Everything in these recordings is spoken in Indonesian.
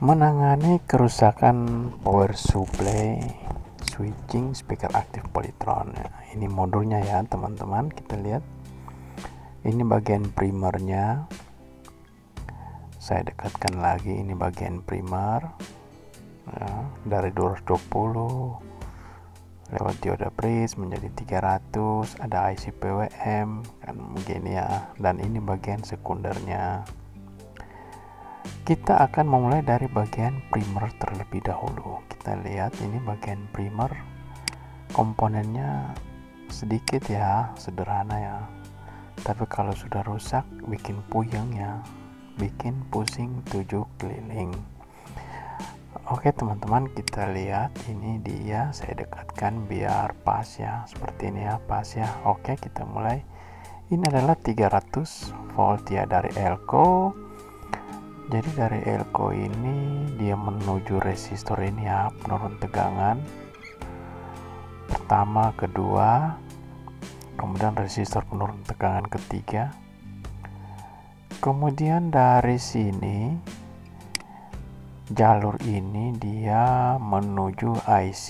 Menangani kerusakan power supply switching speaker aktif Polytron. Ini modulnya ya teman-teman, kita lihat ini bagian primernya. Saya dekatkan lagi, ini bagian primer ya, dari 220 lewat dioda bridge menjadi 300, ada IC PWM kan begini ya, dan ini bagian sekundernya. Kita akan memulai dari bagian primer terlebih dahulu. Kita lihat ini bagian primer, komponennya sedikit ya, sederhana ya, tapi kalau sudah rusak bikin puyeng ya, bikin pusing 7 keliling. Oke teman-teman, kita lihat ini dia, saya dekatkan biar pas ya, seperti ini ya, pas ya. Oke, kita mulai. Ini adalah 300 volt ya dari elko. Jadi dari elko ini dia menuju resistor ini ya, penurun tegangan pertama, kedua, kemudian resistor penurun tegangan ketiga. Kemudian dari sini jalur ini dia menuju IC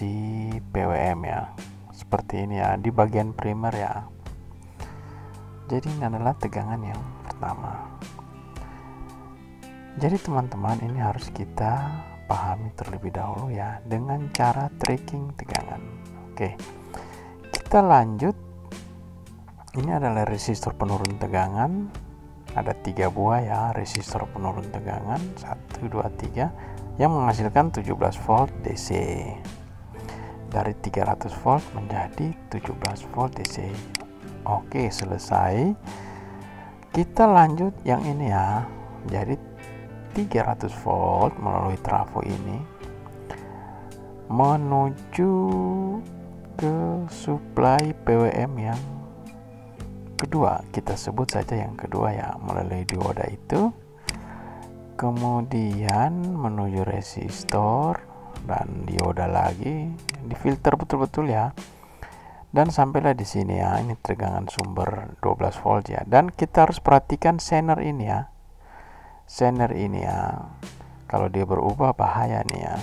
PWM ya, seperti ini ya, di bagian primer ya. Jadi ini adalah tegangan yang pertama. Jadi teman-teman, ini harus kita pahami terlebih dahulu ya, dengan cara tracking tegangan. Oke, kita lanjut. Ini adalah resistor penurun tegangan, ada 3 buah ya, resistor penurun tegangan 1, 2, 3 yang menghasilkan 17 volt DC. Dari 300 volt menjadi 17 volt DC. Oke, selesai. Kita lanjut yang ini ya. Jadi 300 volt melalui trafo ini menuju ke supply PWM yang kedua, kita sebut saja yang kedua ya, melalui dioda itu, kemudian menuju resistor dan dioda lagi, difilter betul-betul ya, dan sampailah di sini ya. Ini tegangan sumber 12 volt ya, dan kita harus perhatikan sender ini ya, sender ini ya, kalau dia berubah bahaya nih ya.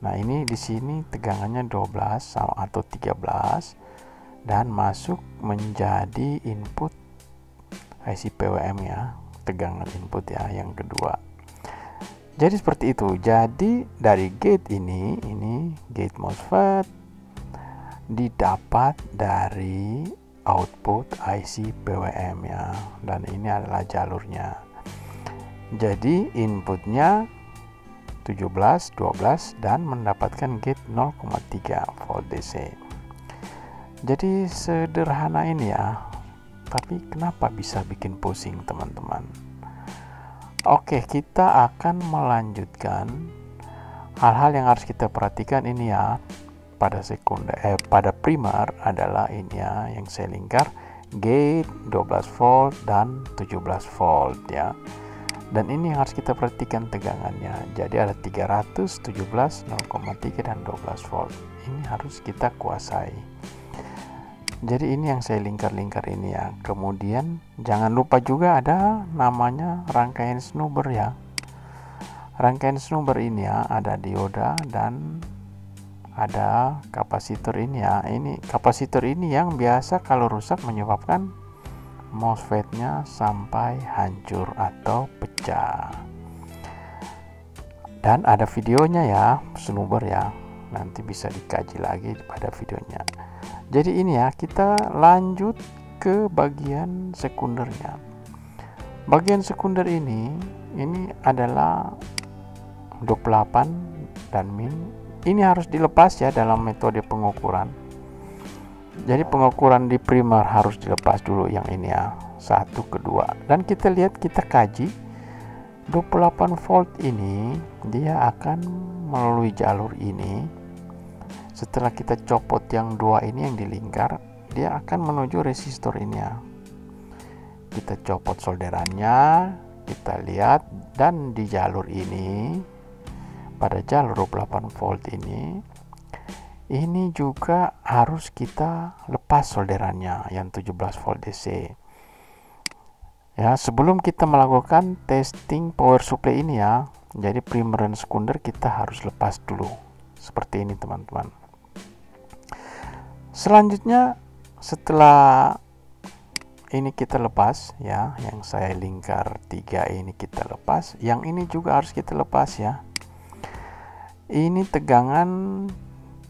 Nah ini di sini tegangannya 12 atau 13 dan masuk menjadi input IC PWM ya, tegangan input ya yang kedua. Jadi seperti itu. Jadi dari gate ini gate MOSFET didapat dari output IC PWM ya, dan ini adalah jalurnya. Jadi inputnya 17, 12 dan mendapatkan gate 0,3 volt DC. Jadi sederhana ini ya, tapi kenapa bisa bikin pusing teman-teman? Oke, kita akan melanjutkan hal-hal yang harus kita perhatikan ini ya. Pada primer adalah ini ya, yang saya lingkar, gate 12 volt dan 17 volt ya. Dan ini yang harus kita perhatikan tegangannya. Jadi ada 300, 17, 0,3 dan 12 volt. Ini harus kita kuasai. Jadi ini yang saya lingkar-lingkar ini ya. Kemudian jangan lupa juga ada namanya rangkaian snubber ya. Rangkaian snubber ini ya, ada dioda dan ada kapasitor ini ya. Ini kapasitor ini yang biasa kalau rusak menyebabkan MOSFET-nya sampai hancur atau pecah. Dan ada videonya ya, snubber ya. Nanti bisa dikaji lagi pada videonya. Jadi ini ya, kita lanjut ke bagian sekundernya. Bagian sekunder ini adalah 28 dan min. Ini harus dilepas ya dalam metode pengukuran. Jadi pengukuran di primer harus dilepas dulu yang ini ya, 1, kedua. Dan kita lihat, kita kaji 28 volt ini dia akan melalui jalur ini. Setelah kita copot yang 2 ini yang dilingkar, dia akan menuju resistor ini ya. Kita copot solderannya, kita lihat, dan di jalur ini, pada jalur 28 volt ini juga harus kita lepas solderannya yang 17 volt DC. Ya, sebelum kita melakukan testing power supply ini ya, Jadi primer dan sekunder kita harus lepas dulu seperti ini teman-teman. Selanjutnya setelah ini kita lepas ya, yang saya lingkar 3 ini kita lepas, yang ini juga harus kita lepas ya. Ini tegangan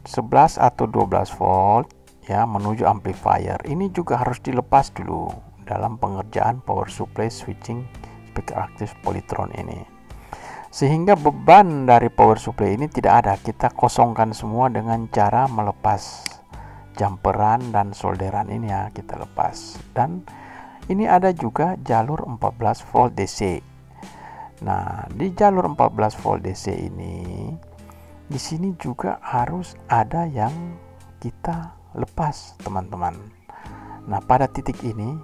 11 atau 12 volt ya menuju amplifier. Ini juga harus dilepas dulu dalam pengerjaan power supply switching speaker aktif Polytron ini, sehingga beban dari power supply ini tidak ada. Kita kosongkan semua dengan cara melepas jumperan dan solderan ini ya, kita lepas. Dan ini ada juga jalur 14 volt DC. Nah, di jalur 14 volt DC ini, di sini juga harus ada yang kita lepas teman-teman. Nah, pada titik ini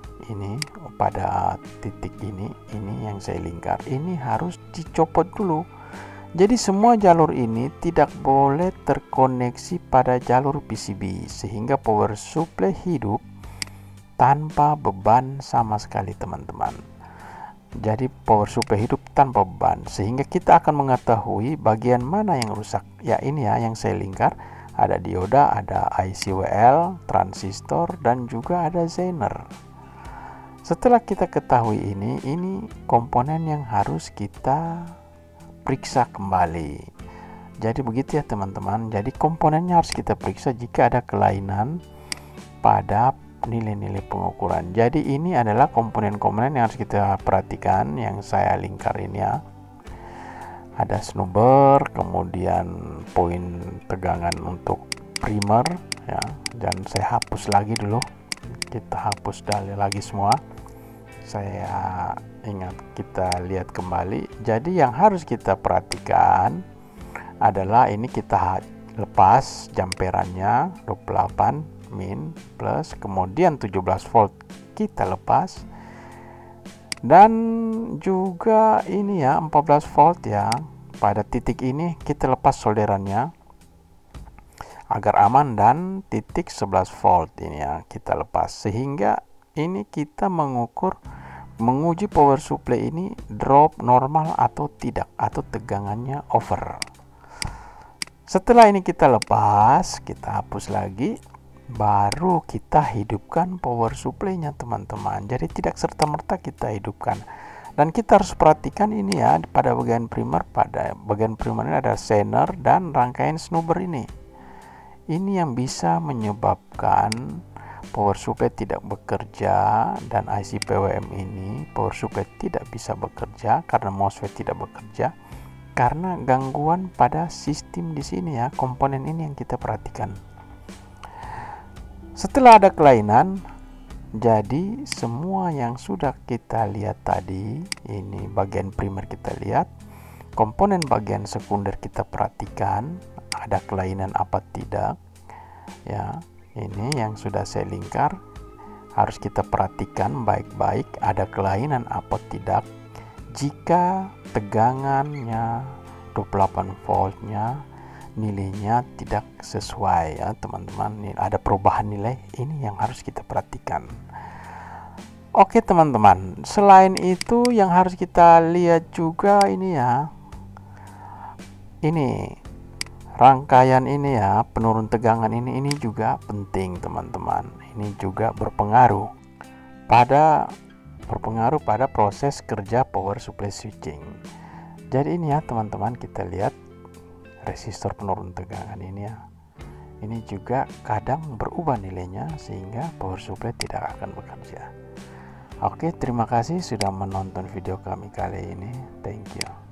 pada titik ini yang saya lingkar ini harus dicopot dulu. Jadi semua jalur ini tidak boleh terkoneksi pada jalur PCB, sehingga power supply hidup tanpa beban sama sekali teman-teman. Jadi power supply hidup tanpa beban, sehingga kita akan mengetahui bagian mana yang rusak. Ya ini ya yang saya lingkar, ada dioda, ada ICWL, transistor, dan juga ada Zener. Setelah kita ketahui ini komponen yang harus kita periksa kembali. Jadi begitu ya teman-teman. Jadi komponennya harus kita periksa jika ada kelainan pada nilai-nilai pengukuran. Jadi ini adalah komponen-komponen yang harus kita perhatikan yang saya lingkar ini ya. Ada snubber, kemudian poin tegangan untuk primer ya. Dan saya hapus lagi dulu. Kita hapus lagi semua. Saya ingat kita lihat kembali. Jadi yang harus kita perhatikan adalah ini kita lepas jumperannya 28 min plus, kemudian 17 volt kita lepas, dan juga ini ya 14 volt ya. Pada titik ini kita lepas solderannya agar aman, dan titik 11 volt ini ya kita lepas, sehingga ini kita menguji power supply ini drop normal atau tidak, atau tegangannya over. Setelah ini kita lepas, kita hapus lagi, baru kita hidupkan power supply-nya teman-teman. Jadi tidak serta-merta kita hidupkan. Dan kita harus perhatikan ini ya, pada bagian primer, ini ada Zener dan rangkaian snubber ini. Ini yang bisa menyebabkan power supply tidak bekerja, dan IC PWM ini power supply tidak bisa bekerja karena MOSFET tidak bekerja karena gangguan pada sistem di sini ya. Komponen ini yang kita perhatikan. Setelah ada kelainan, jadi semua yang sudah kita lihat tadi, ini bagian primer kita lihat, komponen bagian sekunder kita perhatikan ada kelainan apa tidak ya. Ini yang sudah saya lingkar, harus kita perhatikan baik-baik ada kelainan apa tidak. Jika tegangannya 28 voltnya nilainya tidak sesuai ya teman-teman, ada perubahan nilai, ini yang harus kita perhatikan. Oke teman-teman, selain itu yang harus kita lihat juga ini ya, ini rangkaian ini ya, penurun tegangan ini juga penting teman-teman. Ini juga berpengaruh pada proses kerja power supply switching. Jadi ini ya teman-teman, kita lihat resistor penurun tegangan ini ya. Ini juga kadang berubah nilainya sehingga power supply tidak akan bekerja. Oke, terima kasih sudah menonton video kami kali ini. Thank you.